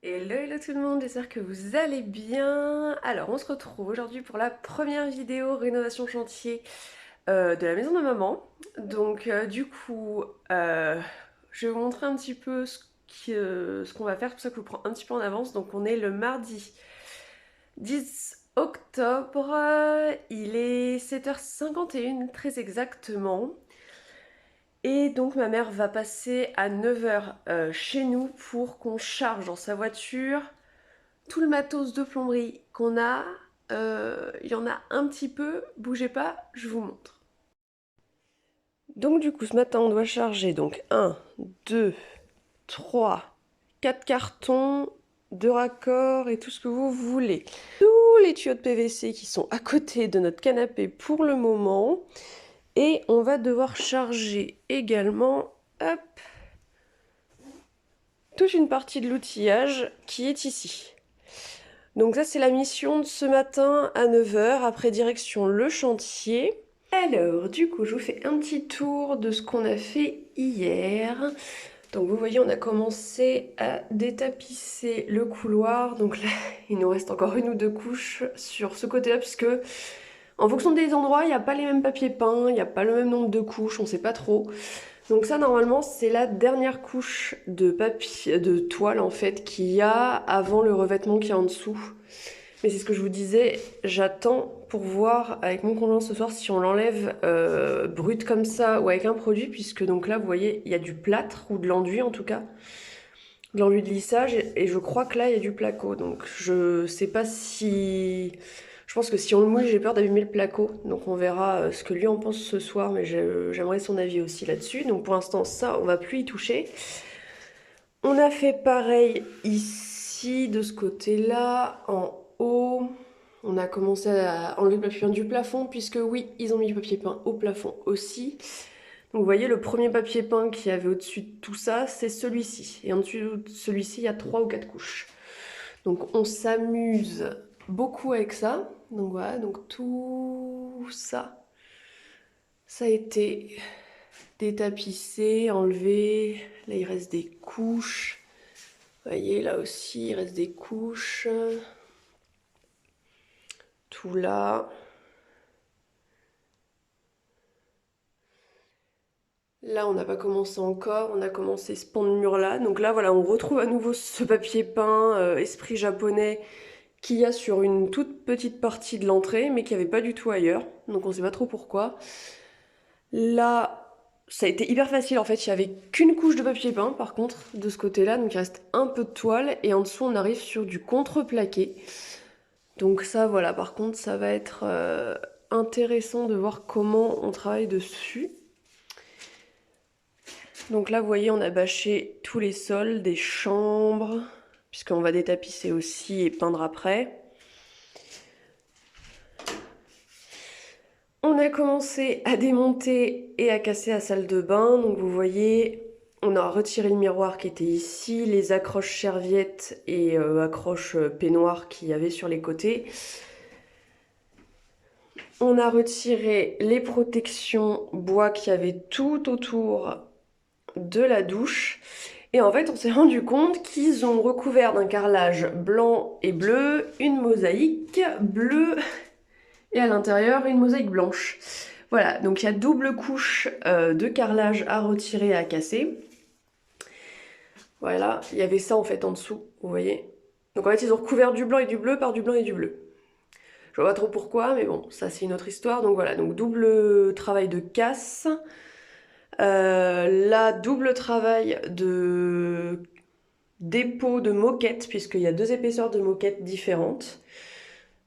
Hello, hello tout le monde, j'espère que vous allez bien. Alors, on se retrouve aujourd'hui pour la première vidéo rénovation chantier de la maison de maman. Donc, je vais vous montrer un petit peu ce qu'on va faire, c'est pour ça que je vous prends un petit peu en avance. Donc, on est le mardi 10 octobre, il est 7h51 très exactement. Et donc ma mère va passer à 9h chez nous pour qu'on charge dans sa voiture tout le matos de plomberie qu'on a. Il y en a un petit peu, bougez pas, je vous montre. Donc du coup ce matin on doit charger donc 1, 2, 3, 4 cartons de raccords et tout ce que vous voulez. Tous les tuyaux de PVC qui sont à côté de notre canapé pour le moment. Et on va devoir charger également, hop, toute une partie de l'outillage qui est ici. Donc ça c'est la mission de ce matin à 9h, après direction le chantier. Alors du coup je vous fais un petit tour de ce qu'on a fait hier. Donc vous voyez on a commencé à détapisser le couloir. Donc là il nous reste encore une ou deux couches sur ce côté là puisque en fonction des endroits il n'y a pas les mêmes papiers peints, il n'y a pas le même nombre de couches, on ne sait pas trop. Donc ça normalement c'est la dernière couche de papier, de toile en fait qu'il y a avant le revêtement qui est en dessous. Mais c'est ce que je vous disais, j'attends pour voir avec mon conjoint ce soir si on l'enlève brut comme ça ou avec un produit, puisque donc là vous voyez il y a du plâtre ou de l'enduit en tout cas, de l'enduit de lissage et je crois que là il y a du placo. Donc je sais pas si... Je pense que si on le mouille, j'ai peur d'abîmer le placo. Donc on verra ce que lui en pense ce soir, mais j'aimerais son avis aussi là-dessus. Donc pour l'instant, ça, on va plus y toucher. On a fait pareil ici, de ce côté-là, en haut. On a commencé à enlever le papier peint du plafond, puisque oui, ils ont mis du papier peint au plafond aussi. Donc vous voyez, le premier papier peint qu'il y avait au-dessus de tout ça, c'est celui-ci. Et en dessous de celui-ci, il y a 3 ou 4 couches. Donc on s'amuse beaucoup avec ça. Donc voilà, donc tout ça, ça a été détapissé, enlevé. Là il reste des couches. Vous voyez, là aussi il reste des couches. Tout là. Là on n'a pas commencé encore, on a commencé ce pan de mur là. Donc là voilà, on retrouve à nouveau ce papier peint esprit japonais qu'il y a sur une toute petite partie de l'entrée, mais qu'il n'y avait pas du tout ailleurs. Donc on ne sait pas trop pourquoi. Là, ça a été hyper facile en fait, il n'y avait qu'une couche de papier peint par contre de ce côté-là, donc il reste un peu de toile et en dessous on arrive sur du contreplaqué. Donc ça voilà, par contre ça va être intéressant de voir comment on travaille dessus. Donc là vous voyez on a bâché tous les sols des chambres, puisqu'on va détapisser aussi et peindre après. On a commencé à démonter et à casser la salle de bain. Donc vous voyez, on a retiré le miroir qui était ici, les accroches serviettes et accroches peignoirs qu'il y avait sur les côtés. On a retiré les protections bois qu'il y avait tout autour de la douche. Et en fait, on s'est rendu compte qu'ils ont recouvert d'un carrelage blanc et bleu une mosaïque bleue et à l'intérieur une mosaïque blanche. Voilà, donc il y a double couche de carrelage à retirer et à casser. Voilà, il y avait ça en fait en dessous, vous voyez. Donc en fait ils ont recouvert du blanc et du bleu par du blanc et du bleu. Je vois pas trop pourquoi, mais bon, ça c'est une autre histoire. Donc voilà, donc double travail de casse. Là, double travail de dépôt de moquette, puisqu'il y a deux épaisseurs de moquette différentes.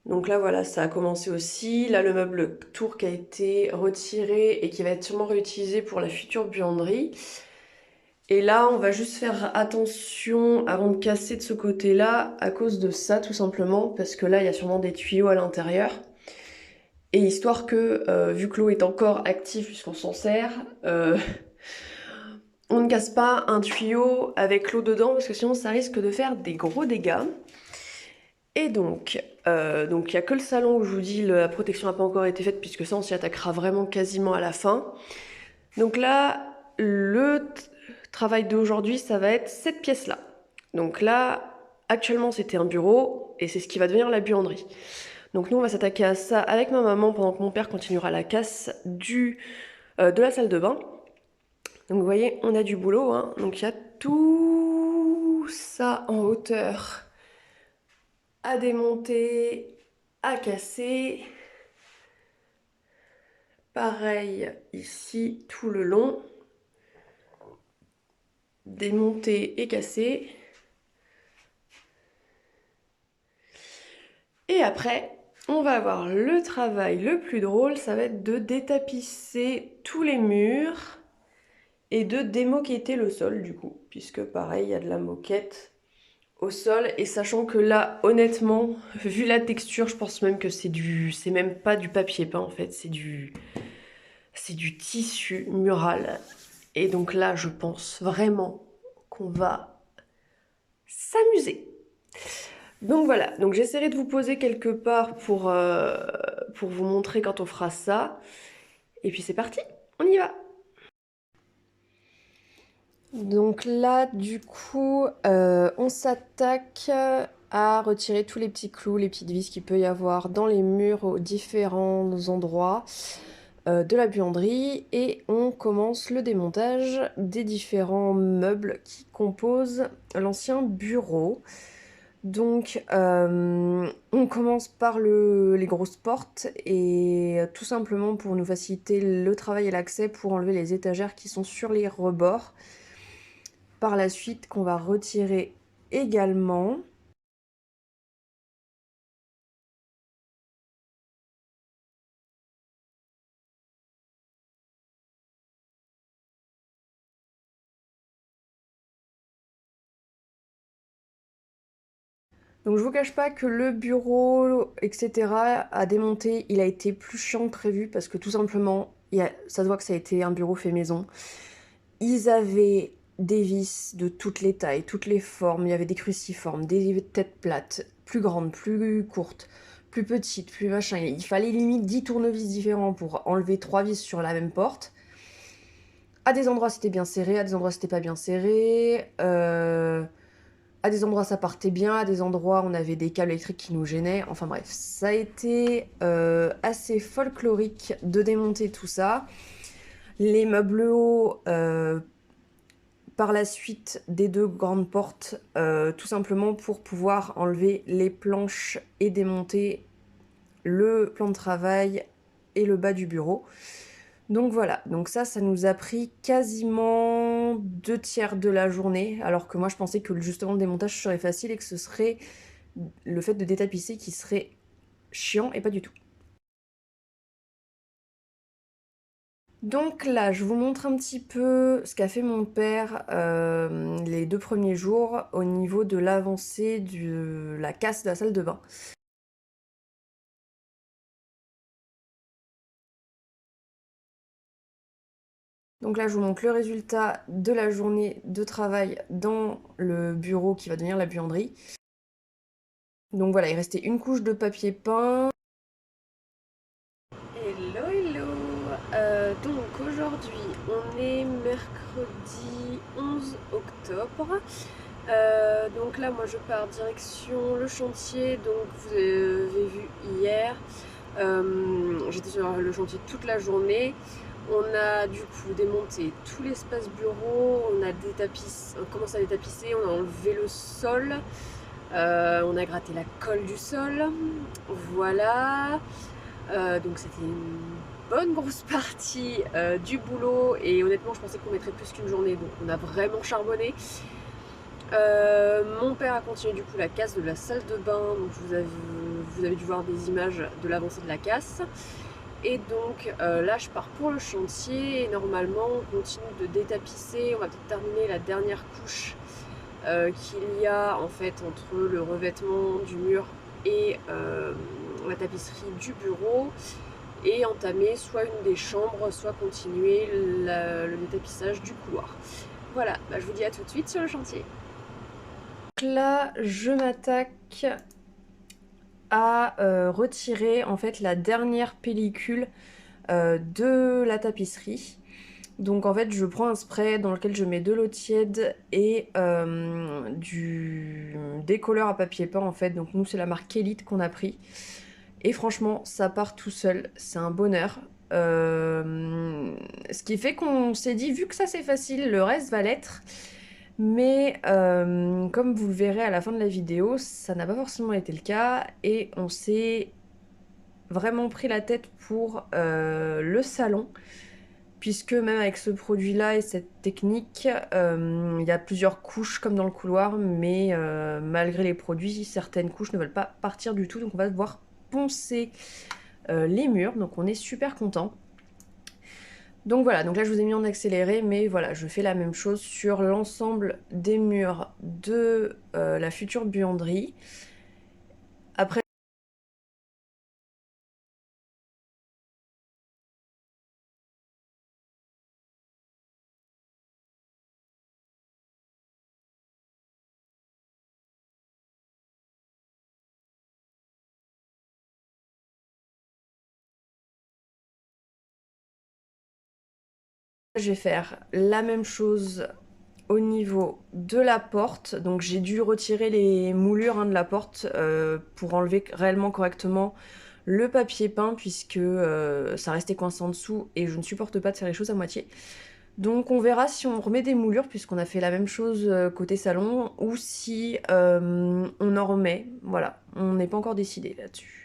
Donc là voilà, ça a commencé aussi. Là le meuble tour qui a été retiré et qui va être sûrement réutilisé pour la future buanderie. Et là on va juste faire attention avant de casser de ce côté-là à cause de ça tout simplement, parce que là il y a sûrement des tuyaux à l'intérieur. Et histoire que, vu que l'eau est encore active puisqu'on s'en sert, on ne casse pas un tuyau avec l'eau dedans parce que sinon ça risque de faire des gros dégâts. Et donc, il n'y a que le salon où je vous dis la protection n'a pas encore été faite puisque ça on s'y attaquera vraiment quasiment à la fin. Donc là, le travail d'aujourd'hui ça va être cette pièce-là. Donc là, Actuellement, c'était un bureau et c'est ce qui va devenir la buanderie. Donc nous, on va s'attaquer à ça avec ma maman pendant que mon père continuera la casse de la salle de bain. Donc vous voyez, on a du boulot, hein. Donc il y a tout ça en hauteur à démonter, à casser. Pareil ici tout le long. Démonter et casser. Et après, on va avoir le travail le plus drôle, ça va être de détapisser tous les murs et de démoqueter le sol du coup, puisque pareil, il y a de la moquette au sol, et sachant que là, honnêtement, vu la texture, je pense même que c'est même pas du papier peint en fait, c'est du tissu mural. Et donc là, je pense vraiment qu'on va s'amuser. Donc voilà, donc j'essaierai de vous poser quelque part pour vous montrer quand on fera ça. Et puis c'est parti, on y va. Donc là, du coup, on s'attaque à retirer tous les petits clous, les petites vis qu'il peut y avoir dans les murs aux différents endroits de la buanderie. Et on commence le démontage des différents meubles qui composent l'ancien bureau. Donc, on commence par les grosses portes et tout simplement pour nous faciliter le travail et l'accès, pour enlever les étagères qui sont sur les rebords. Par la suite, qu'on va retirer également. Donc je vous cache pas que le bureau, etc. à démonter, il a été plus chiant que prévu parce que tout simplement, ça se voit que ça a été un bureau fait maison. Ils avaient des vis de toutes les tailles, toutes les formes, il y avait des cruciformes, des têtes plates, plus grandes, plus courtes, plus petites, plus machin. Il fallait limite 10 tournevis différents pour enlever 3 vis sur la même porte. À des endroits c'était bien serré, à des endroits c'était pas bien serré. À des endroits ça partait bien, à des endroits on avait des câbles électriques qui nous gênaient. Enfin bref, ça a été assez folklorique de démonter tout ça. Les meubles hauts, par la suite des deux grandes portes, tout simplement pour pouvoir enlever les planches et démonter le plan de travail et le bas du bureau. Donc voilà, donc ça nous a pris quasiment 2/3 de la journée, alors que moi je pensais que justement le démontage serait facile et que ce serait le fait de détapisser qui serait chiant, et pas du tout. Donc là, je vous montre un petit peu ce qu'a fait mon père les 2 premiers jours au niveau de l'avancée de la casse de la salle de bain. Donc là, je vous montre le résultat de la journée de travail dans le bureau qui va devenir la buanderie. Donc voilà, il restait une couche de papier peint. Hello, hello. Donc aujourd'hui, on est mercredi 11 octobre. Donc là, moi je pars direction le chantier. Donc vous avez vu hier, j'étais sur le chantier toute la journée. On a du coup démonté tout l'espace bureau, on commencé à détapisser, on a enlevé le sol, on a gratté la colle du sol, voilà. Donc c'était une bonne grosse partie du boulot, et honnêtement je pensais qu'on mettrait plus qu'une journée, donc on a vraiment charbonné. Mon père a continué du coup la casse de la salle de bain, donc vous avez dû voir des images de l'avancée de la casse. Et donc là je pars pour le chantier et normalement on continue de détapisser, on va peut-être terminer la dernière couche qu'il y a en fait entre le revêtement du mur et la tapisserie du bureau, et entamer soit une des chambres, soit continuer le détapissage du couloir. Voilà, bah, je vous dis à tout de suite sur le chantier. Donc là, je m'attaque à retirer en fait la dernière pellicule de la tapisserie. Donc en fait je prends un spray dans lequel je mets de l'eau tiède et du décolleur à papier peint en fait. Donc nous c'est la marque Elite qu'on a pris. Et franchement ça part tout seul, c'est un bonheur. Ce qui fait qu'on s'est dit vu que ça c'est facile, le reste va l'être. Mais comme vous le verrez à la fin de la vidéo, ça n'a pas forcément été le cas. Et on s'est vraiment pris la tête pour le salon. Puisque même avec ce produit-là et cette technique, il y a plusieurs couches comme dans le couloir, mais malgré les produits, certaines couches ne veulent pas partir du tout, donc on va devoir poncer les murs, donc on est super content. Donc voilà, donc là je vous ai mis en accéléré, mais voilà, je fais la même chose sur l'ensemble des murs de la future buanderie. Après, je vais faire la même chose au niveau de la porte. Donc j'ai dû retirer les moulures de la porte pour enlever réellement correctement le papier peint puisque ça restait coincé en dessous et je ne supporte pas de faire les choses à moitié. Donc on verra si on remet des moulures puisqu'on a fait la même chose côté salon ou si on en remet. Voilà, on n'est pas encore décidé là-dessus.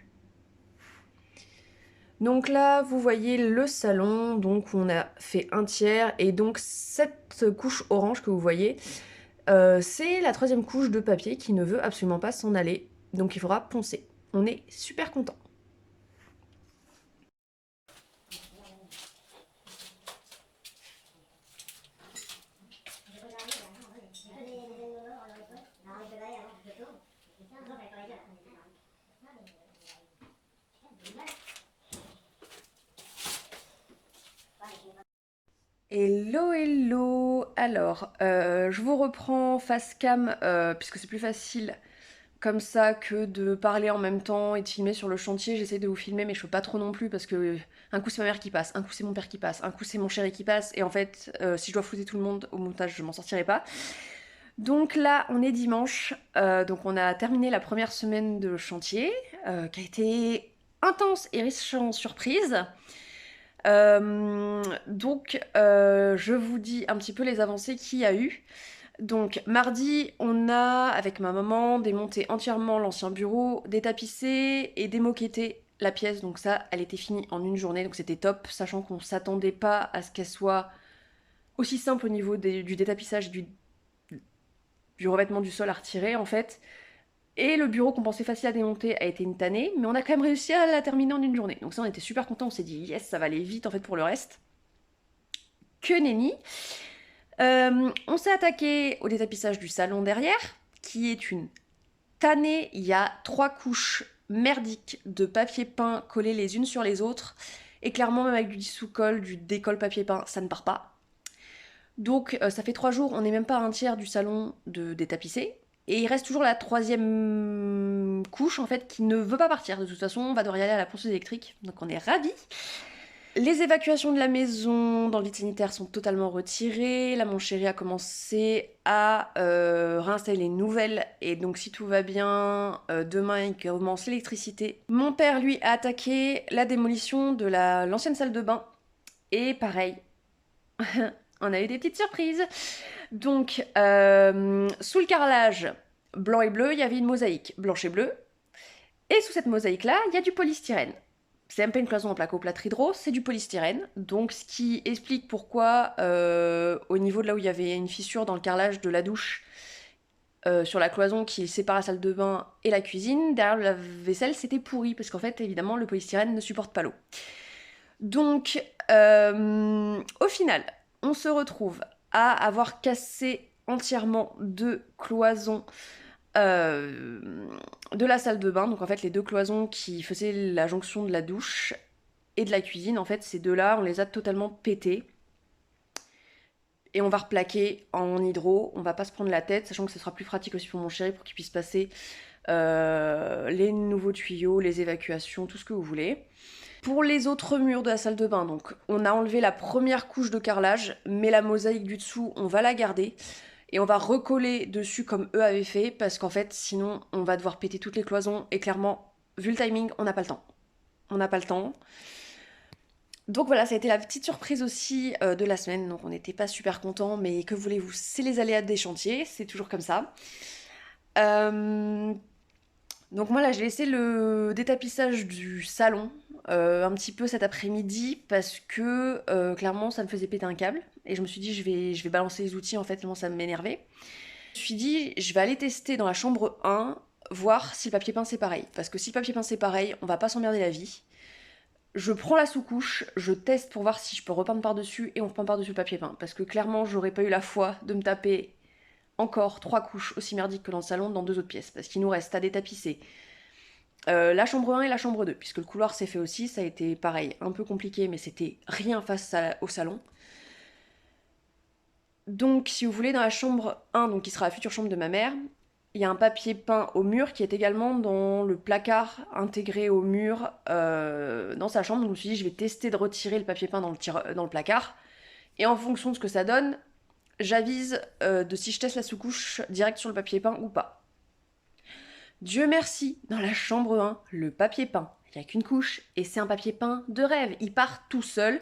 Donc là, vous voyez le salon, donc on a fait un tiers et donc cette couche orange que vous voyez, c'est la troisième couche de papier qui ne veut absolument pas s'en aller, donc il faudra poncer. On est super content. Hello hello. Alors, je vous reprends face cam puisque c'est plus facile comme ça que de parler en même temps et de filmer sur le chantier. J'essaie de vous filmer mais je peux pas trop non plus parce que un coup c'est ma mère qui passe, un coup c'est mon père qui passe, un coup c'est mon chéri qui passe et en fait si je dois flouter tout le monde au montage je m'en sortirai pas. Donc là on est dimanche, donc on a terminé la première semaine de chantier qui a été intense et riche en surprises. Je vous dis un petit peu les avancées qu'il y a eu. Donc mardi, on a, avec ma maman, démonté entièrement l'ancien bureau, détapissé et démoquetté la pièce. Donc ça, elle était finie en une journée, donc c'était top, sachant qu'on s'attendait pas à ce qu'elle soit aussi simple au niveau du détapissage du revêtement du sol à retirer en fait. Et le bureau qu'on pensait facile à démonter a été une tannée, mais on a quand même réussi à la terminer en une journée. Donc ça, on était super contents, on s'est dit yes, ça va aller vite en fait pour le reste. Que nenni. On s'est attaqué au détapissage du salon derrière, qui est une tannée. Il y a 3 couches merdiques de papier peint collées les unes sur les autres. Et clairement, même avec du dissous-colle, du décolle papier peint, ça ne part pas. Donc ça fait 3 jours, on n'est même pas à un tiers du salon de détapissé. Et il reste toujours la 3e couche en fait qui ne veut pas partir. De toute façon, on va devoir y aller à la ponceuse électrique. Donc on est ravis. Les évacuations de la maison dans le vide sanitaire sont totalement retirées. Là, mon chéri a commencé à réinstaller les nouvelles. Et donc, si tout va bien, demain, il commence l'électricité. Mon père, lui, a attaqué la démolition de l'ancienne salle de bain. Et pareil, on a eu des petites surprises. Donc, sous le carrelage blanc et bleu, il y avait une mosaïque blanche et bleue. Et sous cette mosaïque-là, il y a du polystyrène. C'est même pas une cloison en placo-plâtre hydro, c'est du polystyrène. Donc ce qui explique pourquoi au niveau de là où il y avait une fissure dans le carrelage de la douche, sur la cloison qui sépare la salle de bain et la cuisine, derrière la vaisselle c'était pourri parce qu'en fait évidemment le polystyrène ne supporte pas l'eau. Donc au final, on se retrouve à avoir cassé entièrement 2 cloisons de la salle de bain, donc en fait les 2 cloisons qui faisaient la jonction de la douche et de la cuisine, en fait ces 2-là on les a totalement pétés et on va replaquer en hydro, on va pas se prendre la tête, sachant que ce sera plus pratique aussi pour mon chéri pour qu'il puisse passer les nouveaux tuyaux, les évacuations, tout ce que vous voulez. Pour les autres murs de la salle de bain, donc on a enlevé la première couche de carrelage, mais la mosaïque du dessous, on va la garder. Et on va recoller dessus comme eux avaient fait, parce qu'en fait, sinon, on va devoir péter toutes les cloisons. Et clairement, vu le timing, on n'a pas le temps. On n'a pas le temps. Donc voilà, ça a été la petite surprise aussi de la semaine. Donc on n'était pas super contents, mais que voulez-vous, c'est les aléas des chantiers, c'est toujours comme ça. Donc moi là, j'ai laissé le détapissage du salon un petit peu cet après-midi parce que clairement ça me faisait péter un câble et je me suis dit je vais balancer les outils en fait tellement ça m'énervait. Je me suis dit je vais aller tester dans la chambre 1 voir si le papier peint c'est pareil parce que si le papier peint c'est pareil, on va pas s'emmerder la vie. Je prends la sous-couche, je teste pour voir si je peux repeindre par-dessus et on repeint par-dessus le papier peint parce que clairement j'aurais pas eu la foi de me taper encore 3 couches aussi merdiques que dans le salon dans 2 autres pièces parce qu'il nous reste à détapisser la chambre 1 et la chambre 2, puisque le couloir s'est fait aussi, ça a été pareil, un peu compliqué, mais c'était rien face au salon. Donc, si vous voulez, dans la chambre 1, donc qui sera la future chambre de ma mère, il y a un papier peint au mur qui est également dans le placard intégré au mur dans sa chambre. Donc, je me suis dit, je vais tester de retirer le papier peint dans le placard. Et en fonction de ce que ça donne, j'avise de si je teste la sous-couche direct sur le papier peint ou pas. Dieu merci, dans la chambre 1, le papier peint, il n'y a qu'une couche, et c'est un papier peint de rêve. Il part tout seul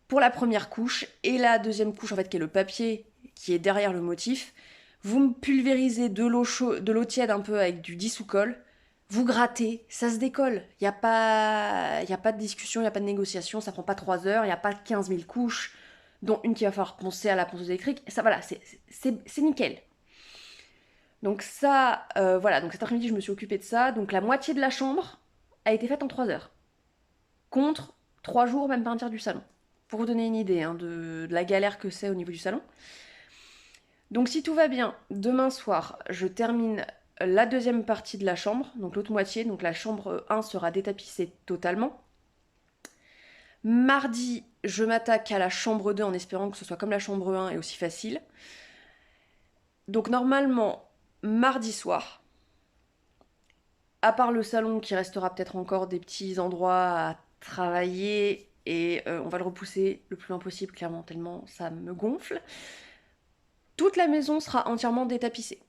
pour la première couche, et la deuxième couche, en fait, qui est le papier qui est derrière le motif. Vous me pulvérisez de l'eau tiède un peu avec du dissous-colle, vous grattez, ça se décolle. Il n'y a pas de discussion, il n'y a pas de négociation, ça prend pas 3 heures, il n'y a pas 15 000 couches, dont une qui va falloir poncer à la ponceuse électrique. Ça, voilà, c'est nickel. Donc ça, voilà, donc cet après-midi je me suis occupée de ça. Donc la moitié de la chambre a été faite en 3 heures. Contre 3 jours, même pas un tiers du salon. Pour vous donner une idée de la galère que c'est au niveau du salon. Donc si tout va bien, demain soir, je termine la deuxième partie de la chambre, donc l'autre moitié, donc la chambre 1 sera détapissée totalement. Mardi, je m'attaque à la chambre 2 en espérant que ce soit comme la chambre 1 et aussi facile. Donc normalement, mardi soir, à part le salon qui restera peut-être encore des petits endroits à travailler et on va le repousser le plus loin possible clairement tellement ça me gonfle, toute la maison sera entièrement détapissée.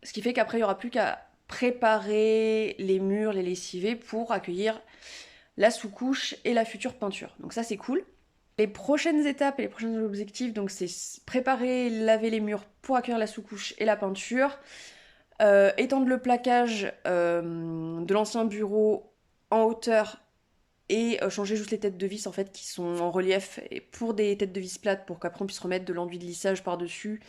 Ce qui fait qu'après il n'y aura plus qu'à préparer les murs, les lessivés pour accueillir la sous-couche et la future peinture. Donc ça c'est cool. Les prochaines étapes et les prochains objectifs, donc c'est préparer, laver les murs pour accueillir la sous-couche et la peinture, étendre le plaquage de l'ancien bureau en hauteur et changer juste les têtes de vis en fait qui sont en relief et pour des têtes de vis plates pour qu'après on puisse remettre de l'enduit de lissage par-dessus,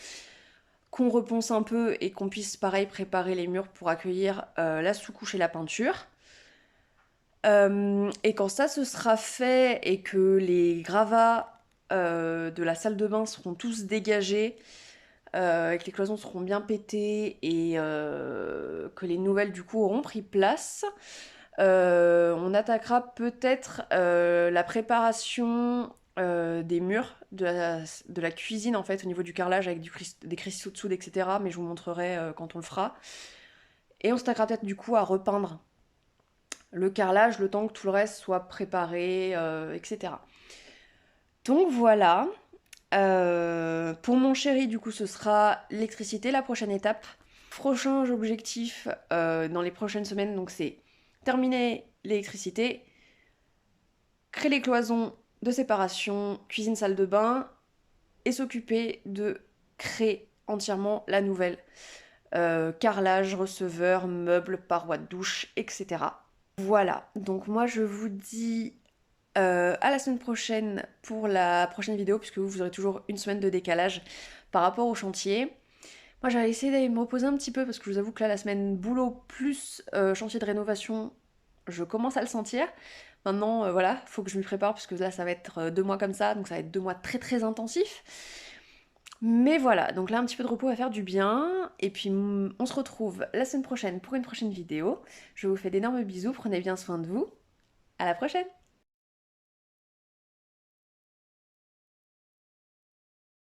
qu'on reponce un peu et qu'on puisse pareil préparer les murs pour accueillir la sous-couche et la peinture. Et quand ça se sera fait et que les gravats de la salle de bain seront tous dégagés, et que les cloisons seront bien pétées et que les nouvelles du coup auront pris place, on attaquera peut-être la préparation des murs de la cuisine en fait au niveau du carrelage avec des cristaux de soude etc. Mais je vous montrerai quand on le fera. Et on s'attaquera peut-être du coup à repeindre le carrelage, le temps que tout le reste soit préparé, etc. Donc voilà. Pour mon chéri, du coup, ce sera l'électricité, la prochaine étape. Prochain objectif dans les prochaines semaines, donc c'est terminer l'électricité, créer les cloisons de séparation, cuisine, salle de bain, et s'occuper de créer entièrement la nouvelle. Carrelage, receveur, meubles, parois de douche, etc. Voilà, donc moi je vous dis à la semaine prochaine pour la prochaine vidéo, puisque vous aurez toujours une semaine de décalage par rapport au chantier. Moi j'allais essayer d'aller me reposer un petit peu, parce que je vous avoue que là la semaine boulot plus chantier de rénovation, je commence à le sentir. Maintenant voilà, faut que je m'y prépare, parce que là ça va être 2 mois comme ça, donc ça va être 2 mois très très intensifs. Mais voilà, donc là un petit peu de repos va faire du bien, et puis on se retrouve la semaine prochaine pour une prochaine vidéo. Je vous fais d'énormes bisous, prenez bien soin de vous, à la prochaine!